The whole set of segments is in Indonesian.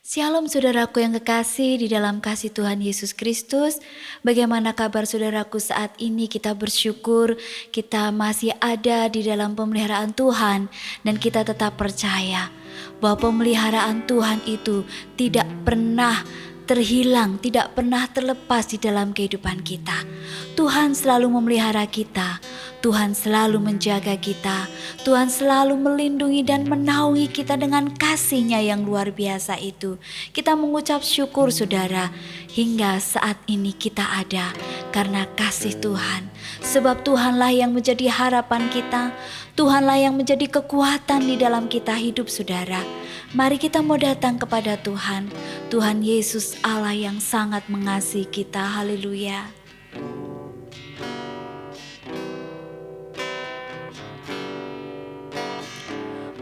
Shalom saudaraku yang kekasih di dalam kasih Tuhan Yesus Kristus. Bagaimana kabar saudaraku saat ini? Kita bersyukur kita masih ada di dalam pemeliharaan Tuhan. Dan kita tetap percaya bahwa pemeliharaan Tuhan itu tidak pernah terhilang, tidak pernah terlepas di dalam kehidupan kita. Tuhan selalu memelihara kita, Tuhan selalu menjaga kita, Tuhan selalu melindungi dan menaungi kita dengan kasih-Nya yang luar biasa itu. Kita mengucap syukur saudara, hingga saat ini kita ada karena kasih Tuhan. Sebab Tuhanlah yang menjadi harapan kita, Tuhanlah yang menjadi kekuatan di dalam kita hidup saudara. Mari kita mau datang kepada Tuhan, Tuhan Yesus Allah yang sangat mengasihi kita. Haleluya.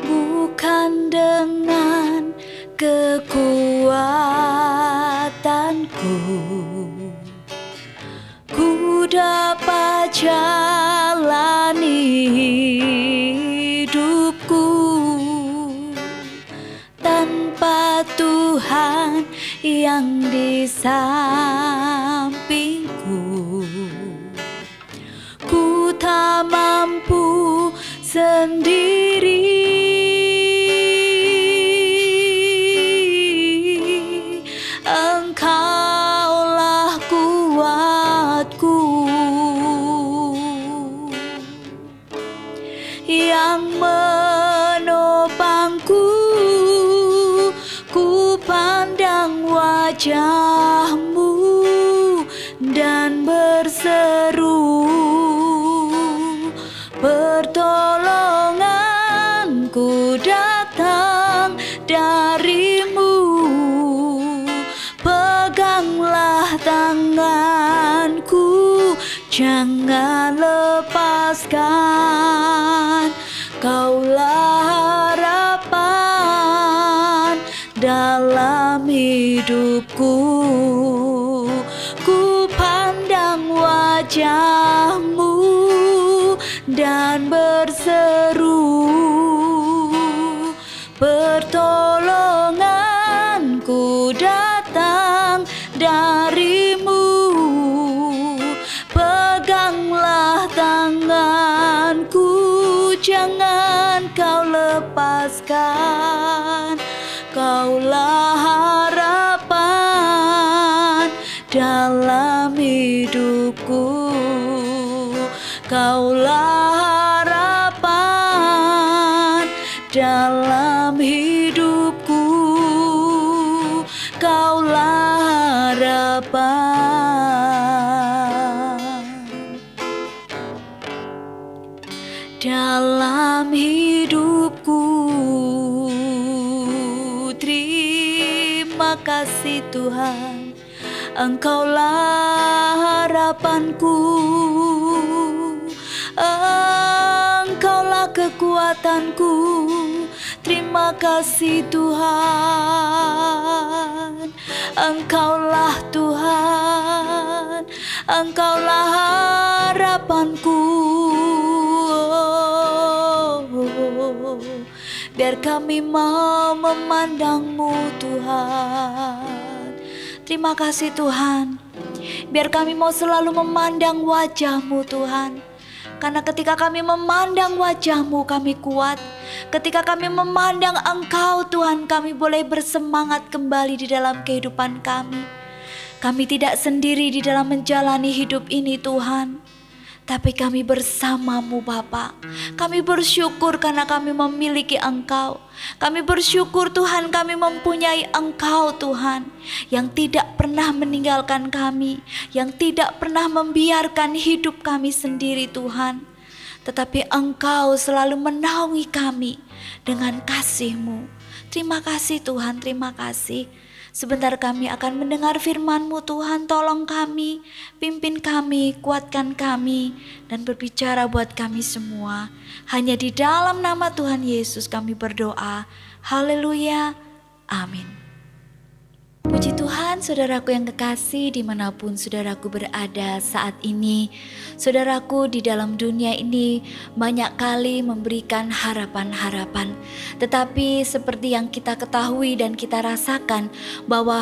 Bukan dengan kekuatanku ku dapat jalani hidupku, tanpa Tuhan yang di sampingku ku tak mampu sendiri. Engkaulah kuatku yang menopangku. Ku pandang wajah-Mu dan berseru, pertolonganku datang dari-Mu. Peganglah tanganku, jangan lepaskan. Kaulah harapan dalam hidupku. Ku pandang wajah-Mu dan berseru, pertolonganku datang dari-Mu. Peganglah tanganku, jangan Kau lepaskan. Kaulah harapan dalam hidupku. Kaulah harapan dalam hidupku. Kaulah harapan dalam hidupku. Terima kasih Tuhan, Engkaulah harapanku, Engkaulah kekuatanku. Terima kasih Tuhan, Engkaulah Tuhan, Engkaulah harapanku. Biar kami mau memandang-Mu Tuhan. Terima kasih Tuhan, biar kami mau selalu memandang wajah-Mu Tuhan. Karena ketika kami memandang wajah-Mu kami kuat. Ketika kami memandang Engkau Tuhan, kami boleh bersemangat kembali di dalam kehidupan kami. Kami tidak sendiri di dalam menjalani hidup ini Tuhan, tapi kami bersama-Mu Bapa. Kami bersyukur karena kami memiliki Engkau. Kami bersyukur Tuhan kami mempunyai Engkau Tuhan, yang tidak pernah meninggalkan kami, yang tidak pernah membiarkan hidup kami sendiri Tuhan. Tetapi Engkau selalu menaungi kami dengan kasih-Mu. Terima kasih Tuhan, terima kasih. Sebentar kami akan mendengar firman-Mu Tuhan. Tolong kami, pimpin kami, kuatkan kami, dan berbicara buat kami semua. Hanya di dalam nama Tuhan Yesus kami berdoa. Haleluya, amin. Puji Puji Tuhan, saudaraku yang kekasih, dimanapun saudaraku berada saat ini. Saudaraku, di dalam dunia ini banyak kali memberikan harapan-harapan. Tetapi seperti yang kita ketahui dan kita rasakan, bahwa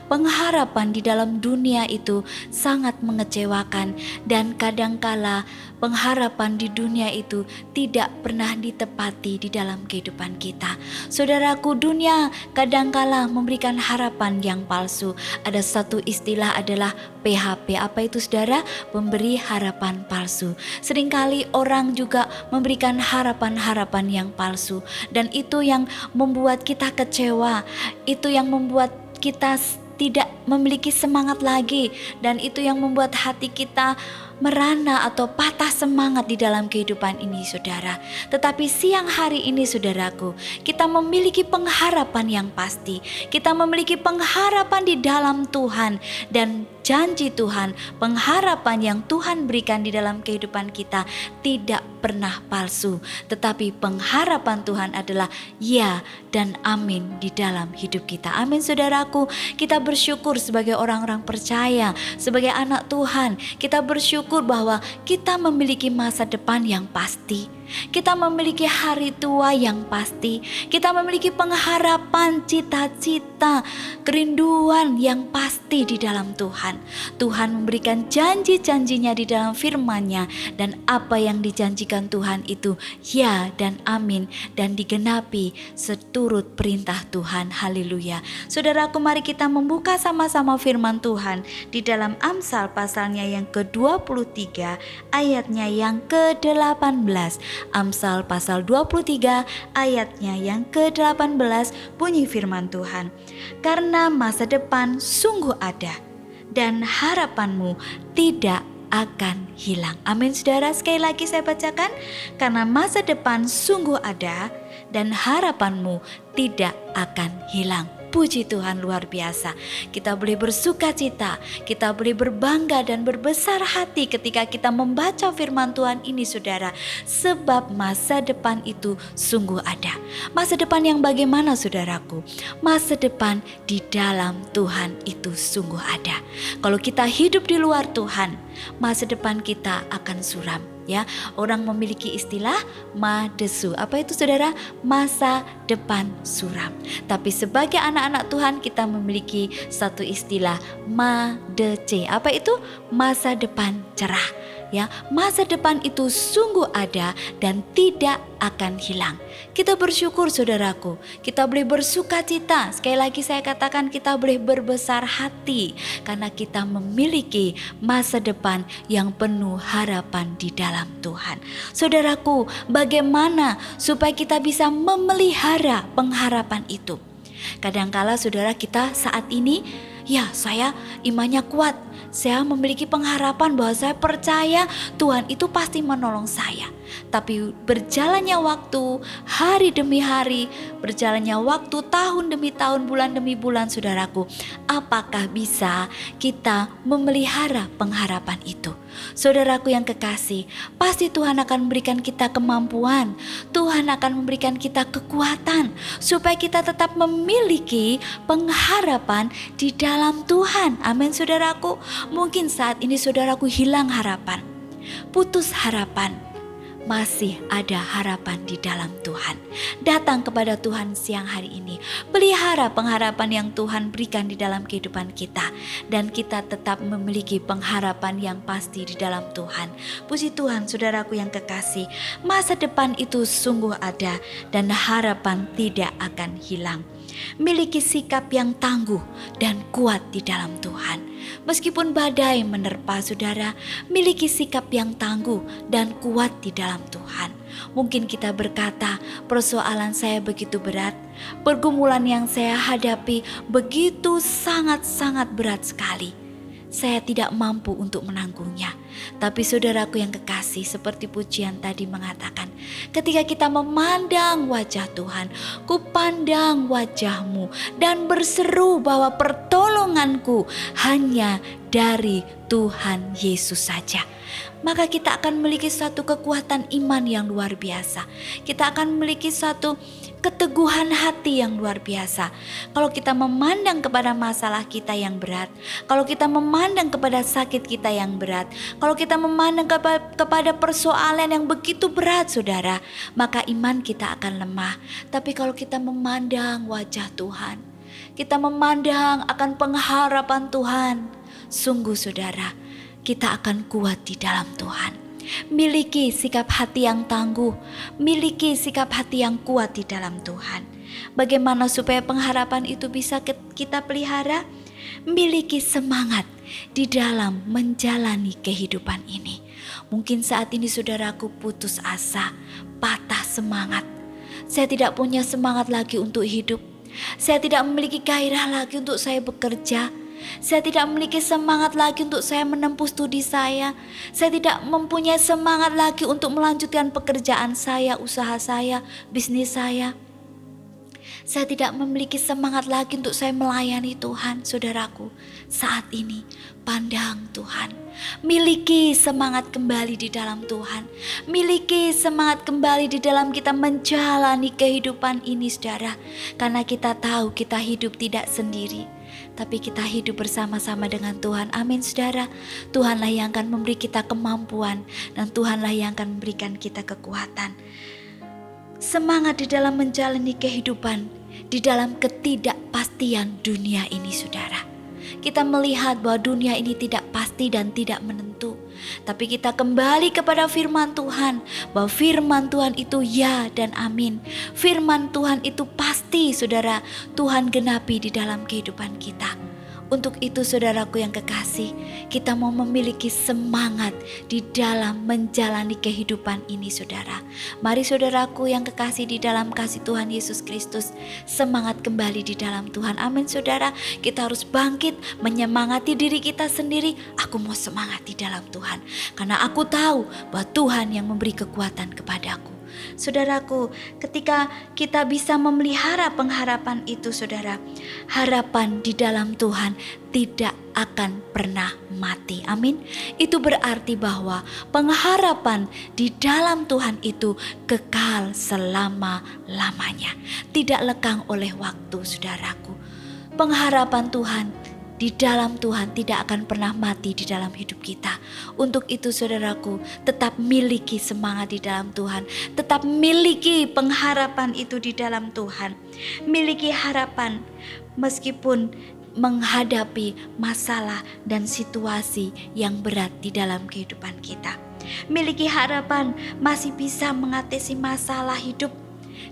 pengharapan di dalam dunia itu sangat mengecewakan. Dan kadangkala pengharapan di dunia itu tidak pernah ditepati di dalam kehidupan kita. Saudaraku, dunia kadangkala memberikan harapan yang palsu. Ada satu istilah adalah PHP. Apa itu saudara? Memberi harapan palsu. Seringkali orang juga memberikan harapan-harapan yang palsu. Dan itu yang membuat kita kecewa. Itu yang membuat kita tidak memiliki semangat lagi. Dan itu yang membuat hati kita merana atau patah semangat di dalam kehidupan ini, saudara. Tetapi siang hari ini, saudaraku, kita memiliki pengharapan yang pasti. Kita memiliki pengharapan di dalam Tuhan, dan janji Tuhan, pengharapan yang Tuhan berikan di dalam kehidupan kita tidak pernah palsu. Tetapi pengharapan Tuhan adalah ya dan amin di dalam hidup kita. Amin, saudaraku. Kita bersyukur sebagai orang-orang percaya, sebagai anak Tuhan. Kita bersyukur bahwa kita memiliki masa depan yang pasti. Kita memiliki hari tua yang pasti. Kita memiliki pengharapan, cita-cita, kerinduan yang pasti di dalam Tuhan. Tuhan memberikan janji-janjinya di dalam firman-Nya, dan apa yang dijanjikan Tuhan itu ya dan amin, dan digenapi seturut perintah Tuhan. Haleluya. Saudaraku, mari kita membuka sama-sama firman Tuhan di dalam Amsal pasalnya yang ke-23 ayatnya yang ke-18. Amsal pasal 23 ayatnya yang ke-18 bunyi firman Tuhan. Karena masa depan sungguh ada dan harapanmu tidak akan hilang. Amin, saudara. Sekali lagi saya bacakan. Karena masa depan sungguh ada dan harapanmu tidak akan hilang. Puji Tuhan, luar biasa. Kita boleh bersuka cita, kita boleh berbangga dan berbesar hati ketika kita membaca firman Tuhan ini, saudara. Sebab masa depan itu sungguh ada. Masa depan yang bagaimana, saudaraku? Masa depan di dalam Tuhan itu sungguh ada. Kalau kita hidup di luar Tuhan, masa depan kita akan suram. Ya, orang memiliki istilah madesu. Apa itu, saudara? Masa depan suram. Tapi sebagai anak-anak Tuhan, kita memiliki satu istilah madece. Apa itu? Masa depan cerah. Ya, masa depan itu sungguh ada dan tidak akan hilang. Kita bersyukur, saudaraku. Kita boleh bersuka cita. Sekali lagi saya katakan, kita boleh berbesar hati karena kita memiliki masa depan yang penuh harapan di dalam Tuhan. Saudaraku, bagaimana supaya kita bisa memelihara pengharapan itu? Kadangkala saudara kita saat ini, ya saya imannya kuat. Saya memiliki pengharapan bahwa saya percaya Tuhan itu pasti menolong saya. Tapi berjalannya waktu, hari demi hari, berjalannya waktu, tahun demi tahun, bulan demi bulan, saudaraku, apakah bisa kita memelihara pengharapan itu? Saudaraku yang kekasih, pasti Tuhan akan memberikan kita kemampuan. Tuhan akan memberikan kita kekuatan supaya kita tetap memiliki pengharapan di dalam Tuhan. Amin, saudaraku. Mungkin saat ini saudaraku hilang harapan, putus harapan. Masih ada harapan di dalam Tuhan. Datang kepada Tuhan siang hari ini. Pelihara pengharapan yang Tuhan berikan di dalam kehidupan kita. Dan kita tetap memiliki pengharapan yang pasti di dalam Tuhan. Puji Tuhan, saudaraku yang kekasih. Masa depan itu sungguh ada dan harapan tidak akan hilang. Miliki sikap yang tangguh dan kuat di dalam Tuhan. Meskipun badai menerpa saudara, miliki sikap yang tangguh dan kuat di dalam Tuhan. Mungkin kita berkata, persoalan saya begitu berat, pergumulan yang saya hadapi begitu sangat-sangat berat sekali. Saya tidak mampu untuk menanggungnya. Tapi saudaraku yang kekasih, seperti pujian tadi mengatakan, ketika kita memandang wajah Tuhan, ku pandang wajahmu dan berseru bahwa pertolonganku hanya dari Tuhan Yesus saja. Maka kita akan memiliki suatu kekuatan iman yang luar biasa. Kita akan memiliki suatu keteguhan hati yang luar biasa. Kalau kita memandang kepada masalah kita yang berat, kalau kita memandang kepada sakit kita yang berat, kalau kita memandang kepada persoalan yang begitu berat saudara, maka iman kita akan lemah. Tapi kalau kita memandang wajah Tuhan, kita memandang akan pengharapan Tuhan, sungguh saudara, kita akan kuat di dalam Tuhan. Miliki sikap hati yang tangguh, miliki sikap hati yang kuat di dalam Tuhan. Bagaimana supaya pengharapan itu bisa kita pelihara? Miliki semangat di dalam menjalani kehidupan ini. Mungkin saat ini saudaraku putus asa, patah semangat. Saya tidak punya semangat lagi untuk hidup. Saya tidak memiliki gairah lagi untuk saya bekerja. Saya tidak memiliki semangat lagi untuk saya menempuh studi saya. Saya tidak mempunyai semangat lagi untuk melanjutkan pekerjaan saya, usaha saya, bisnis saya. Saya tidak memiliki semangat lagi untuk saya melayani Tuhan. Saudaraku, saat ini pandang Tuhan. Miliki semangat kembali di dalam Tuhan. Miliki semangat kembali di dalam kita menjalani kehidupan ini saudara. Karena kita tahu kita hidup tidak sendiri, tapi kita hidup bersama-sama dengan Tuhan. Amin saudara. Tuhanlah yang akan memberi kita kemampuan, dan Tuhanlah yang akan memberikan kita kekuatan. Semangat di dalam menjalani kehidupan di dalam ketidakpastian dunia ini saudara. Kita melihat bahwa dunia ini tidak pasti dan tidak menentu. Tapi kita kembali kepada firman Tuhan, bahwa firman Tuhan itu ya dan amin. Firman Tuhan itu pasti saudara, Tuhan genapi di dalam kehidupan kita. Untuk itu saudaraku yang kekasih, kita mau memiliki semangat di dalam menjalani kehidupan ini saudara. Mari saudaraku yang kekasih di dalam kasih Tuhan Yesus Kristus, semangat kembali di dalam Tuhan. Amin saudara. Kita harus bangkit menyemangati diri kita sendiri. Aku mau semangat di dalam Tuhan, karena aku tahu bahwa Tuhan yang memberi kekuatan kepadaku. Saudaraku, ketika kita bisa memelihara pengharapan itu saudara, harapan di dalam Tuhan tidak akan pernah mati. Amin. Itu berarti bahwa pengharapan di dalam Tuhan itu kekal selama-lamanya, tidak lekang oleh waktu saudaraku. Pengharapan Tuhan di dalam Tuhan tidak akan pernah mati di dalam hidup kita. Untuk itu saudaraku, tetap miliki semangat di dalam Tuhan. Tetap miliki pengharapan itu di dalam Tuhan. Miliki harapan meskipun menghadapi masalah dan situasi yang berat di dalam kehidupan kita. Miliki harapan masih bisa mengatasi masalah hidup,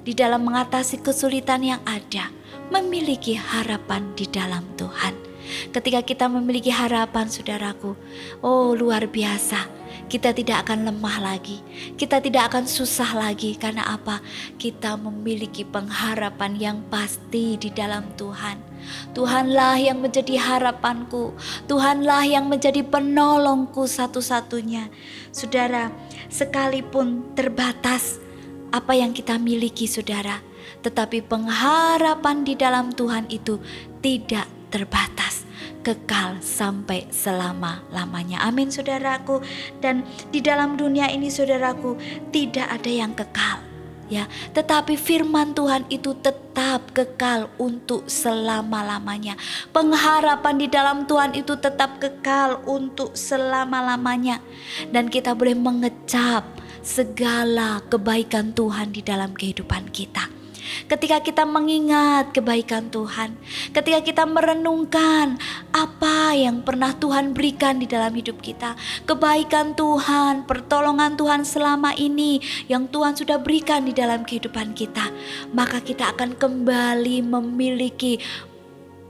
di dalam mengatasi kesulitan yang ada. Memiliki harapan di dalam Tuhan. Ketika kita memiliki harapan saudaraku, oh luar biasa, kita tidak akan lemah lagi, kita tidak akan susah lagi. Karena apa? Kita memiliki pengharapan yang pasti di dalam Tuhan. Tuhanlah yang menjadi harapanku, Tuhanlah yang menjadi penolongku satu-satunya. Saudara, sekalipun terbatas apa yang kita miliki saudara, tetapi pengharapan di dalam Tuhan itu tidak terbatas, kekal sampai selama-lamanya. Amin saudaraku. Dan di dalam dunia ini saudaraku, tidak ada yang kekal ya, tetapi firman Tuhan itu tetap kekal untuk selama-lamanya. Pengharapan di dalam Tuhan itu tetap kekal untuk selama-lamanya. Dan kita boleh mengecap segala kebaikan Tuhan di dalam kehidupan kita. Ketika kita mengingat kebaikan Tuhan, ketika kita merenungkan apa yang pernah Tuhan berikan di dalam hidup kita, kebaikan Tuhan, pertolongan Tuhan selama ini yang Tuhan sudah berikan di dalam kehidupan kita, maka kita akan kembali memiliki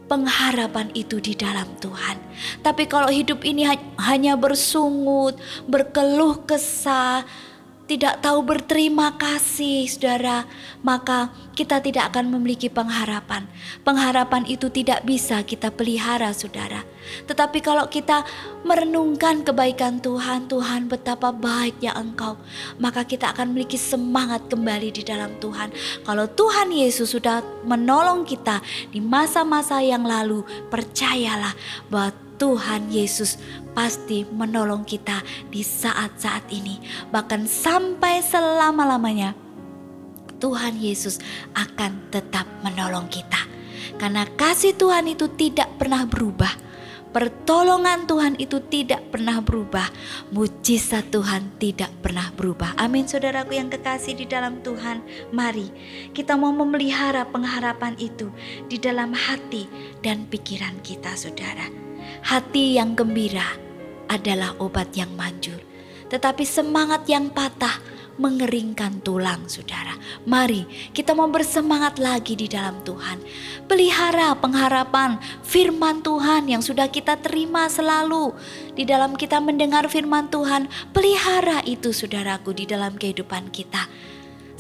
pengharapan itu di dalam Tuhan. Tapi kalau hidup ini hanya bersungut, berkeluh kesah, tidak tahu berterima kasih, saudara, maka kita tidak akan memiliki pengharapan. Pengharapan itu tidak bisa kita pelihara, saudara. Tetapi kalau kita merenungkan kebaikan Tuhan, Tuhan betapa baiknya Engkau, maka kita akan memiliki semangat kembali di dalam Tuhan. Kalau Tuhan Yesus sudah menolong kita di masa-masa yang lalu, percayalah bahwa Tuhan Yesus pasti menolong kita di saat-saat ini. Bahkan sampai selama-lamanya Tuhan Yesus akan tetap menolong kita. Karena kasih Tuhan itu tidak pernah berubah. Pertolongan Tuhan itu tidak pernah berubah. Mujizat Tuhan tidak pernah berubah. Amin, saudaraku yang kekasih di dalam Tuhan. Mari kita mau memelihara pengharapan itu di dalam hati dan pikiran kita, saudara. Hati yang gembira adalah obat yang manjur, tetapi semangat yang patah mengeringkan tulang, saudara. Mari kita mau bersemangat lagi di dalam Tuhan. Pelihara pengharapan firman Tuhan yang sudah kita terima selalu. Di dalam kita mendengar firman Tuhan, pelihara itu, saudaraku, di dalam kehidupan kita.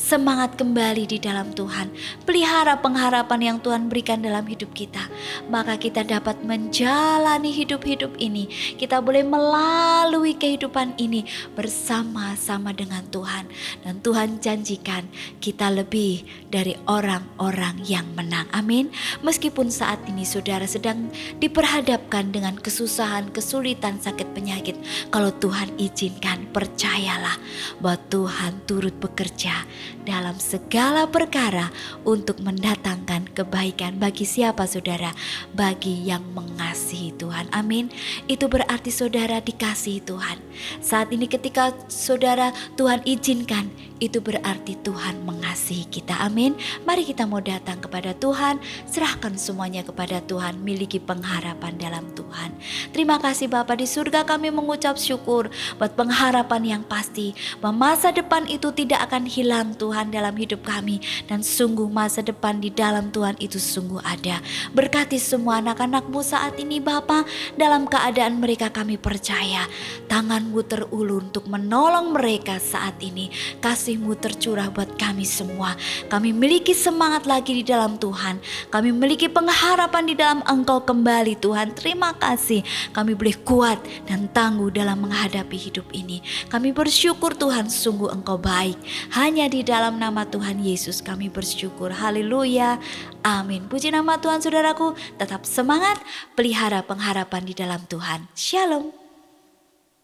Semangat kembali di dalam Tuhan. Pelihara pengharapan yang Tuhan berikan dalam hidup kita. Maka kita dapat menjalani hidup-hidup ini. Kita boleh melalui kehidupan ini bersama-sama dengan Tuhan. Dan Tuhan janjikan kita lebih dari orang-orang yang menang. Amin. Meskipun saat ini saudara sedang diperhadapkan dengan kesusahan, kesulitan, sakit, penyakit. Kalau Tuhan izinkan, percayalah bahwa Tuhan turut bekerja dalam segala perkara untuk mendatangkan kebaikan bagi siapa, saudara? Bagi yang mengasihi Tuhan. Amin. Itu berarti saudara dikasihi Tuhan. Saat ini ketika saudara Tuhan izinkan, itu berarti Tuhan mengasihi kita. Amin. Mari kita mau datang kepada Tuhan, serahkan semuanya kepada Tuhan, miliki pengharapan dalam Tuhan. Terima kasih Bapa di surga, kami mengucap syukur buat pengharapan yang pasti, bahwa masa depan itu tidak akan hilang Tuhan dalam hidup kami. Dan sungguh masa depan di dalam Tuhan itu sungguh ada. Berkati semua anak-anak-Mu saat ini Bapa, dalam keadaan mereka kami percaya tangan-Mu terulur untuk menolong mereka saat ini. Kasih-Mu tercurah buat kami semua. Kami miliki semangat lagi di dalam Tuhan. Kami memiliki pengharapan di dalam Engkau kembali Tuhan. Terima kasih kami boleh kuat dan tangguh dalam menghadapi hidup ini. Kami bersyukur Tuhan, sungguh Engkau baik. Hanya di dalam nama Tuhan Yesus kami bersyukur. Haleluya. Amin. Puji nama Tuhan, saudaraku. Tetap semangat, pelihara pengharapan di dalam Tuhan. Shalom.